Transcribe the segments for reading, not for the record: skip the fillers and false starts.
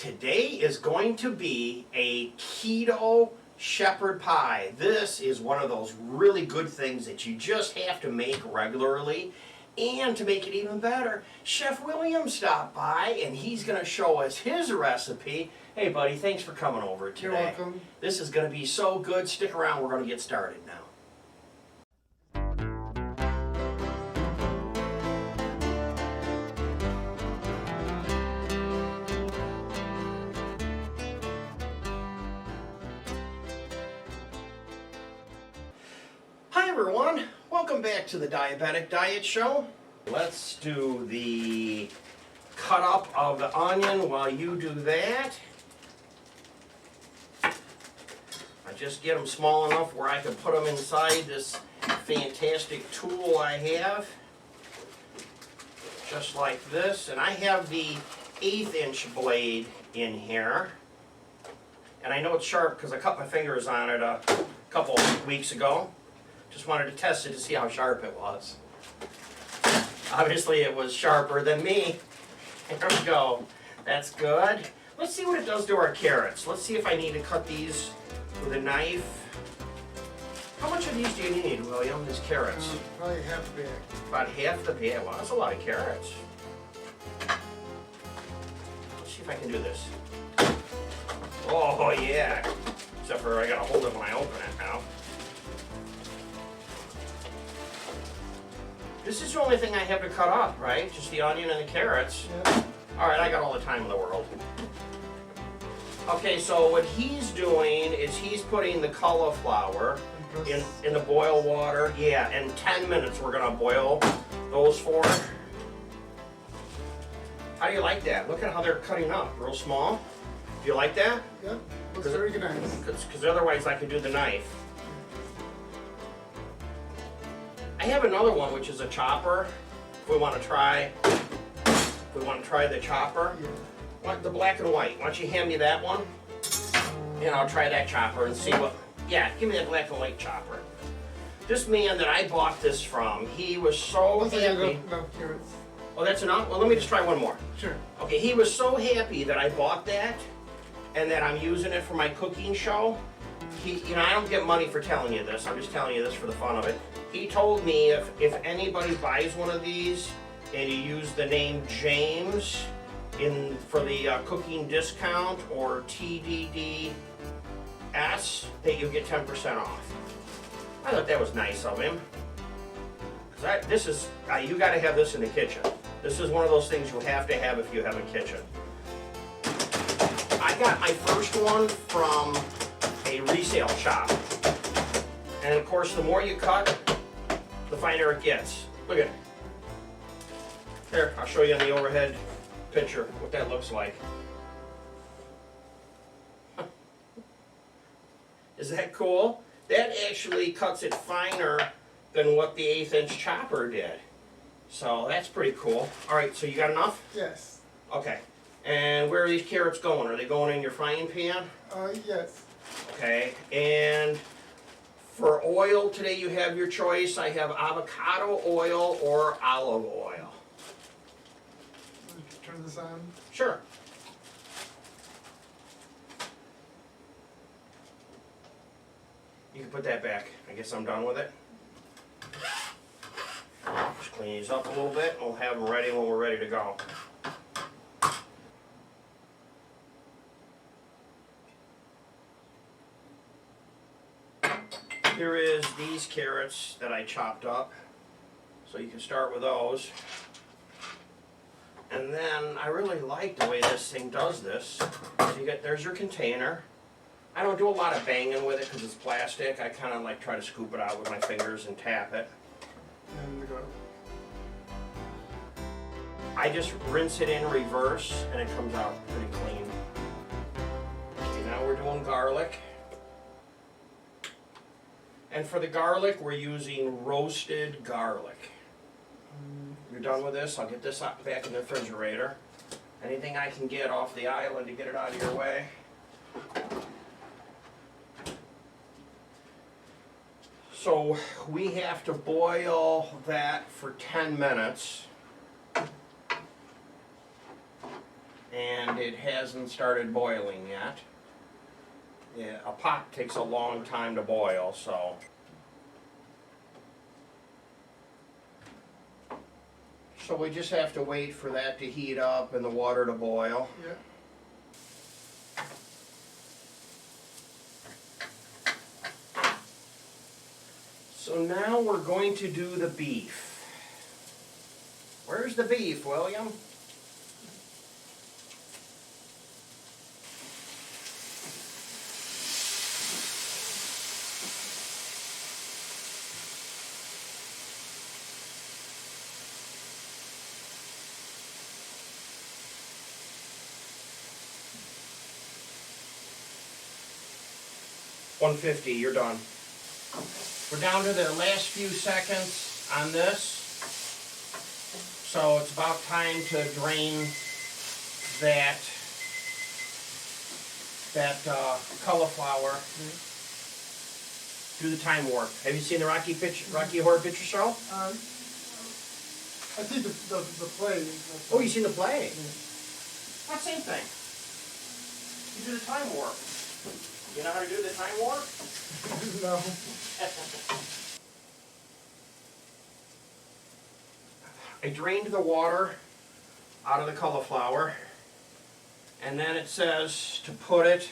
Today is going to be a keto shepherd pie. This is one of those really good things that you just have to make regularly. And to make it even better, Chef William stopped by and he's going to show us his recipe. Hey buddy, thanks for coming over today. You're welcome. This is going to be so good. Stick around, we're going to get started now. Hi everyone, welcome back to the Diabetic Diet Show. Let's do the cut up of the onion while you do that. I just get them small enough where I can put them inside this fantastic tool I have. Just like this. And I have the 1/8 inch blade in here. And I know it's sharp because I cut my fingers on it a couple weeks ago. Just wanted to test it to see how sharp it was. Obviously it was sharper than me. There we go. That's good. Let's see what it does to our carrots. Let's see if I need to cut these with a knife. How much of these do you need, William, these carrots? Probably half a bag. About half the bag. Wow, that's a lot of carrots. Let's see if I can do this. Oh yeah. Except for I gotta hold it when I open it now. This is the only thing I have to cut up, right? Just the onion and the carrots. Yeah. Alright, I got all the time in the world. Okay, so what he's doing is he's putting the cauliflower in the boil water. Yeah, in 10 minutes we're going to boil those for. How do you like that? Look at how they're cutting up. Real small. Do you like that? Yeah, looks very nice. Because otherwise I could do the knife. I have another one which is a chopper. If we want to try the chopper. Yeah. The black and white. Why don't you hand me that one? And I'll try that chopper and see what. Yeah, give me that black and white chopper. This man that I bought this from, he was so happy. No carrots. Oh, that's enough? Well, let me just try one more. Sure. Okay, he was so happy that I bought that and that I'm using it for my cooking show. I don't get money for telling you this. I'm just telling you this for the fun of it. He told me if anybody buys one of these and you use the name James for the cooking discount or TDDS, that you get 10% off. I thought that was nice of him. Because you got to have this in the kitchen. This is one of those things you have to have if you have a kitchen. I got my first one from a resale shop. And of course, the more you cut, the finer it gets. Look at it. Here, I'll show you on the overhead picture what that looks like. Is that cool? That actually cuts it finer than what the 1/8 inch chopper did. So that's pretty cool. Alright, so you got enough? Yes. Okay. And where are these carrots going? Are they going in your frying pan? Yes. Okay. And for oil today you have your choice. I have avocado oil or olive oil. Turn this on. Sure. You can put that back. I guess I'm done with it. Just clean these up a little bit and we'll have them ready when we're ready to go. Here is these carrots that I chopped up. So you can start with those. And then I really like the way this thing does this. So there's your container. I don't do a lot of banging with it because it's plastic. I kind of like try to scoop it out with my fingers and tap it. And the garlic. I just rinse it in reverse and it comes out pretty clean. Okay, now we're doing garlic. And for the garlic, we're using roasted garlic. You're done with this? I'll get this back in the refrigerator. Anything I can get off the island to get it out of your way. So we have to boil that for 10 minutes. and it hasn't started boiling yet. Yeah, a pot takes a long time to boil, so. So we just have to wait for that to heat up and the water to boil. Yeah. So now we're going to do the beef. Where's the beef, William? $150, you're done. We're down to the last few seconds on this. So it's about time to drain that cauliflower. Do the time warp. Have you seen the Rocky Horror Picture Show? I think the play. Oh, you seen the play? Yeah. Well, same thing. You do the time warp. You know how to do the time warp? No. I drained the water out of the cauliflower, and then it says to put it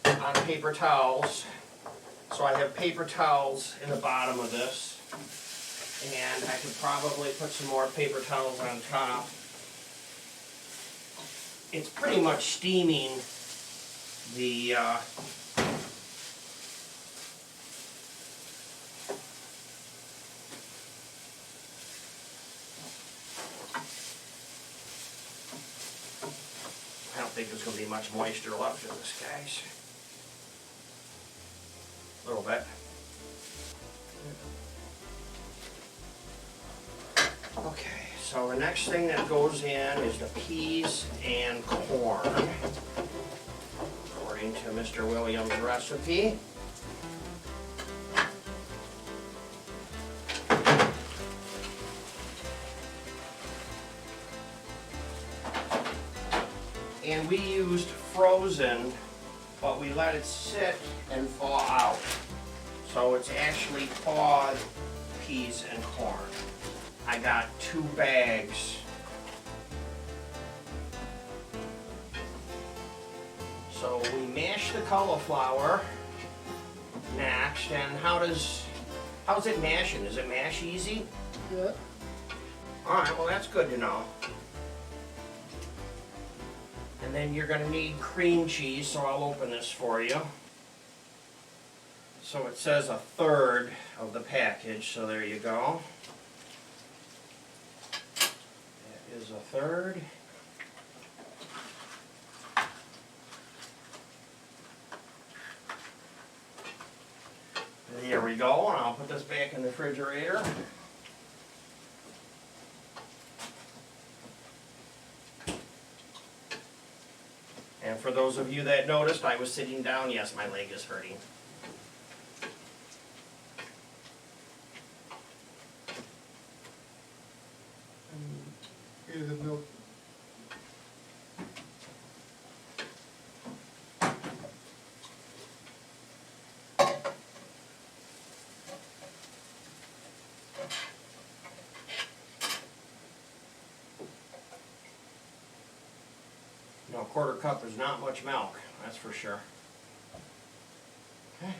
on paper towels. So I have paper towels in the bottom of this, and I could probably put some more paper towels on top. It's pretty much steaming the I don't think there's going to be much moisture left in this, guys. A little bit. Okay, so the next thing that goes in is the peas and corn, according to Mr. Williams' recipe. And we used frozen, but we let it sit and thaw out. So it's actually thawed peas and corn. I got 2 bags. So we mash the cauliflower next, and how's it mashing? Does it mash easy? Yeah. Alright, well that's good to know. And then you're going to need cream cheese, so I'll open this for you. So it says 1/3 of the package, so there you go. That is 1/3. There we go, and I'll put this back in the refrigerator. And for those of you that noticed, I was sitting down. Yes, my leg is hurting. Here's the milk. You know, 1/4 cup is not much milk, that's for sure. Okay.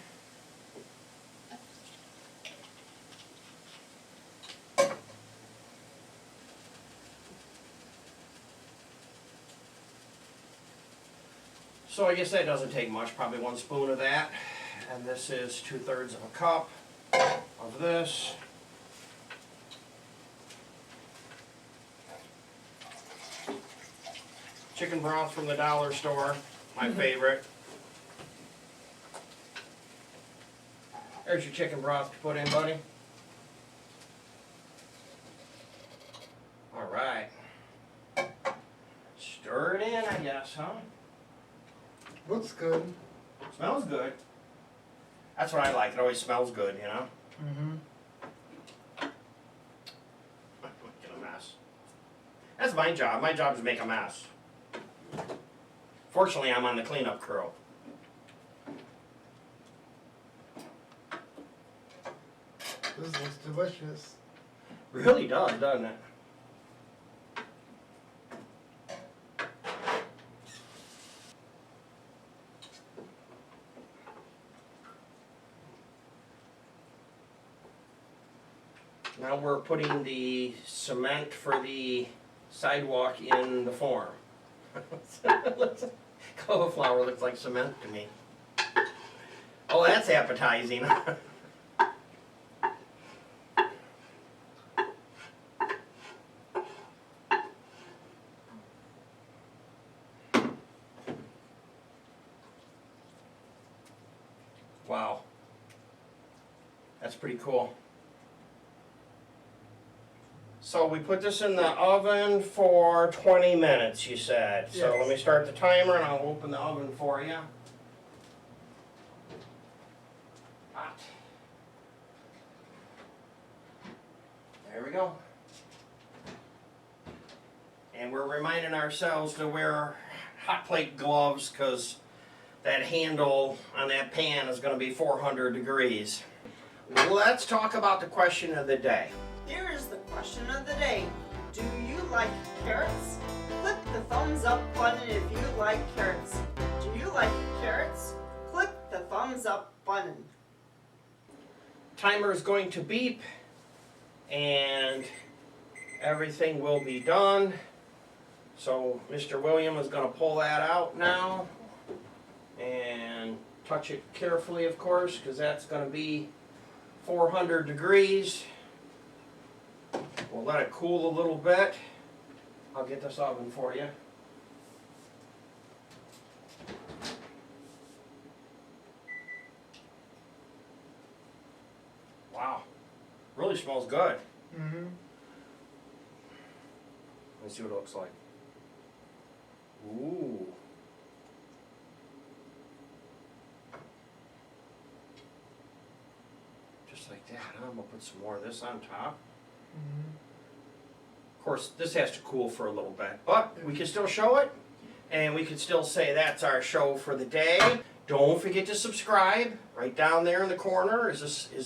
So I guess that doesn't take much, probably 1 spoon of that. And this is 2/3 of a cup of this. Chicken broth from the dollar store, my favorite. There's your chicken broth to put in, buddy. All right. Stir it in, I guess, huh? Looks good. Smells good. That's what I like. It always smells good, you know? Mm-hmm. Get a mess. That's my job. My job is to make a mess. Fortunately, I'm on the cleanup crew. This looks delicious. Really does, doesn't it? Now we're putting the cement for the sidewalk in the form. Cauliflower looks like cement to me. Oh, that's appetizing. Wow. That's pretty cool. So we put this in the oven for 20 minutes, you said. So Yes. let me start the timer and I'll open the oven for you. Hot. There we go. And we're reminding ourselves to wear hot plate gloves because that handle on that pan is going to be 400 degrees. Let's talk about the question of the day. Here is the question of the day. Do you like carrots? Click the thumbs up button if you like carrots. Do you like carrots? Click the thumbs up button. Timer is going to beep and everything will be done. So Mr. William is going to pull that out now and touch it carefully, of course, because that's going to be 400 degrees. We'll let it cool a little bit. I'll get this oven for you. Wow, really smells good. Mm-hmm. Let's see what it looks like. Ooh. Just like that, huh? I'm gonna put some more of this on top. Mm-hmm. Of course, this has to cool for a little bit, but we can still show it, and we can still say that's our show for the day. Don't forget to subscribe. Right down there in the corner is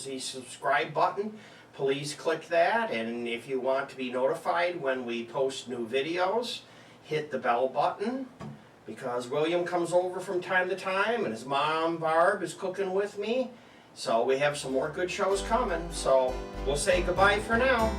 the subscribe button. Please click that, and if you want to be notified when we post new videos, hit the bell button, because William comes over from time to time, and his mom, Barb, is cooking with me. So we have some more good shows coming, so we'll say goodbye for now.